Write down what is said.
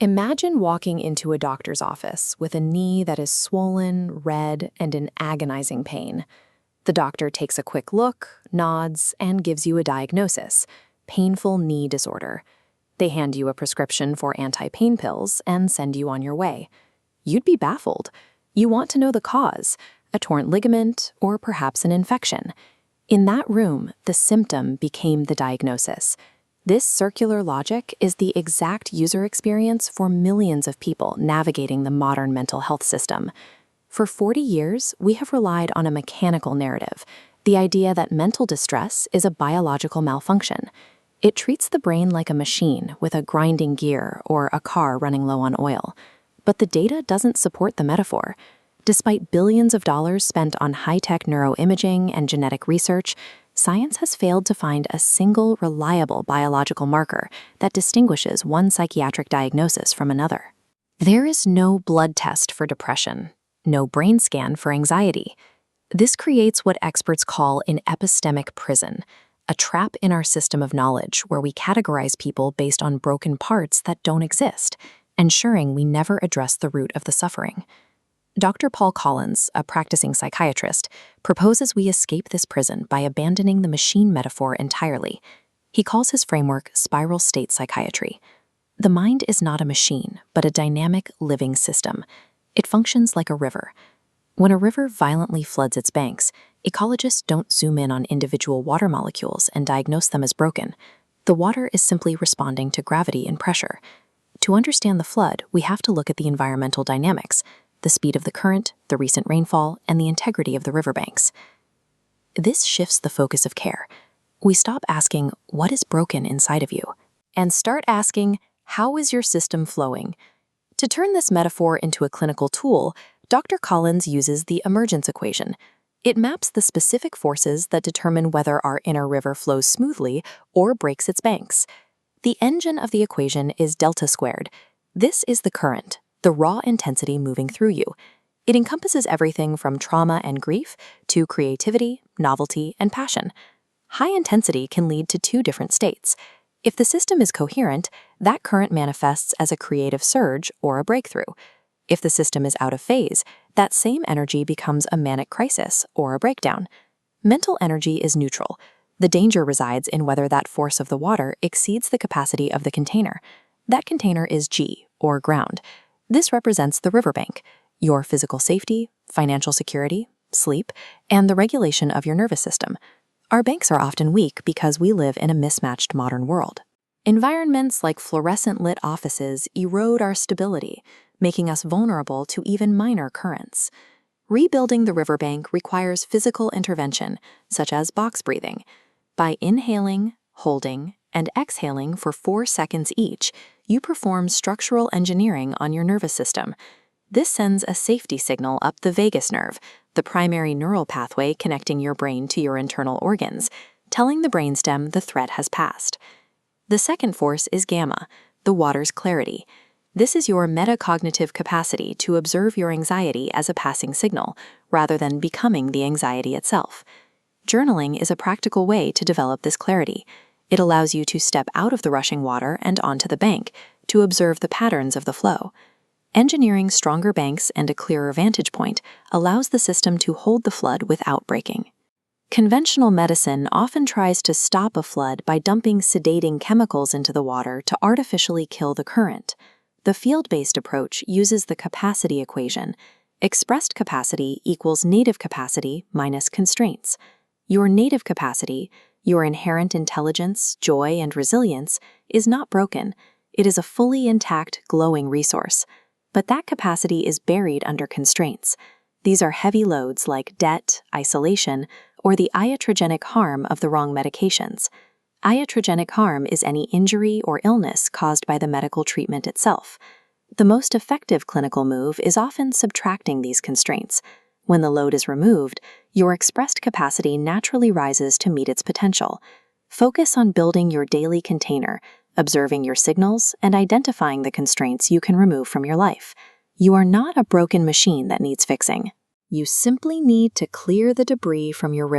Imagine walking into a doctor's office with a knee that is swollen, red, and in agonizing pain. The doctor takes a quick look, nods, and gives you a diagnosis: painful knee disorder. They hand you a prescription for anti-pain pills and send you on your way. You'd be baffled. You want to know the cause: a torn ligament, or perhaps an infection. In that room, the symptom became the diagnosis. This circular logic is the exact user experience for millions of people navigating the modern mental health system. For 40 years, we have relied on a mechanical narrative, the idea that mental distress is a biological malfunction. It treats the brain like a machine with a grinding gear or a car running low on oil. But the data doesn't support the metaphor. Despite billions of dollars spent on high-tech neuroimaging and genetic research, science has failed to find a single reliable biological marker that distinguishes one psychiatric diagnosis from another. There is no blood test for depression, no brain scan for anxiety. This creates what experts call an epistemic prison, a trap in our system of knowledge where we categorize people based on broken parts that don't exist, ensuring we never address the root of the suffering. Dr. Paul Collins, a practicing psychiatrist, proposes we escape this prison by abandoning the machine metaphor entirely. He calls his framework spiral state psychiatry. The mind is not a machine, but a dynamic, living system. It functions like a river. When a river violently floods its banks, ecologists don't zoom in on individual water molecules and diagnose them as broken. The water is simply responding to gravity and pressure. To understand the flood, we have to look at the environmental dynamics: the speed of the current, the recent rainfall, and the integrity of the riverbanks. This shifts the focus of care. We stop asking, "What is broken inside of you?" and start asking, "How is your system flowing?" To turn this metaphor into a clinical tool, Dr. Collins uses the emergence equation. It maps the specific forces that determine whether our inner river flows smoothly or breaks its banks. The engine of the equation is delta squared. This is the current, the raw intensity moving through you. It encompasses everything from trauma and grief to creativity, novelty, and passion. High intensity can lead to two different states. If the system is coherent, that current manifests as a creative surge or a breakthrough. If the system is out of phase, that same energy becomes a manic crisis or a breakdown. Mental energy is neutral. The danger resides in whether that force of the water exceeds the capacity of the container. That container is G, or ground. This represents the riverbank: your physical safety, financial security, sleep, and the regulation of your nervous system. Our banks are often weak because we live in a mismatched modern world. Environments like fluorescent-lit offices erode our stability, making us vulnerable to even minor currents. Rebuilding the riverbank requires physical intervention, such as box breathing. By inhaling, holding, and exhaling for 4 seconds each, you perform structural engineering on your nervous system. This sends a safety signal up the vagus nerve, the primary neural pathway connecting your brain to your internal organs, telling the brainstem the threat has passed. The second force is gamma, the water's clarity. This is your metacognitive capacity to observe your anxiety as a passing signal, rather than becoming the anxiety itself. Journaling is a practical way to develop this clarity. It allows you to step out of the rushing water and onto the bank to observe the patterns of the flow. Engineering stronger banks and a clearer vantage point allows the system to hold the flood without breaking. Conventional medicine often tries to stop a flood by dumping sedating chemicals into the water to artificially kill the current. The field-based approach uses the capacity equation. Expressed capacity equals native capacity minus constraints. Your native capacity, your inherent intelligence, joy, and resilience, is not broken. It is a fully intact, glowing resource. But that capacity is buried under constraints. These are heavy loads like debt, isolation, or the iatrogenic harm of the wrong medications. Iatrogenic harm is any injury or illness caused by the medical treatment itself. The most effective clinical move is often subtracting these constraints. When the load is removed, your expressed capacity naturally rises to meet its potential. Focus on building your daily container, observing your signals, and identifying the constraints you can remove from your life. You are not a broken machine that needs fixing. You simply need to clear the debris from your river.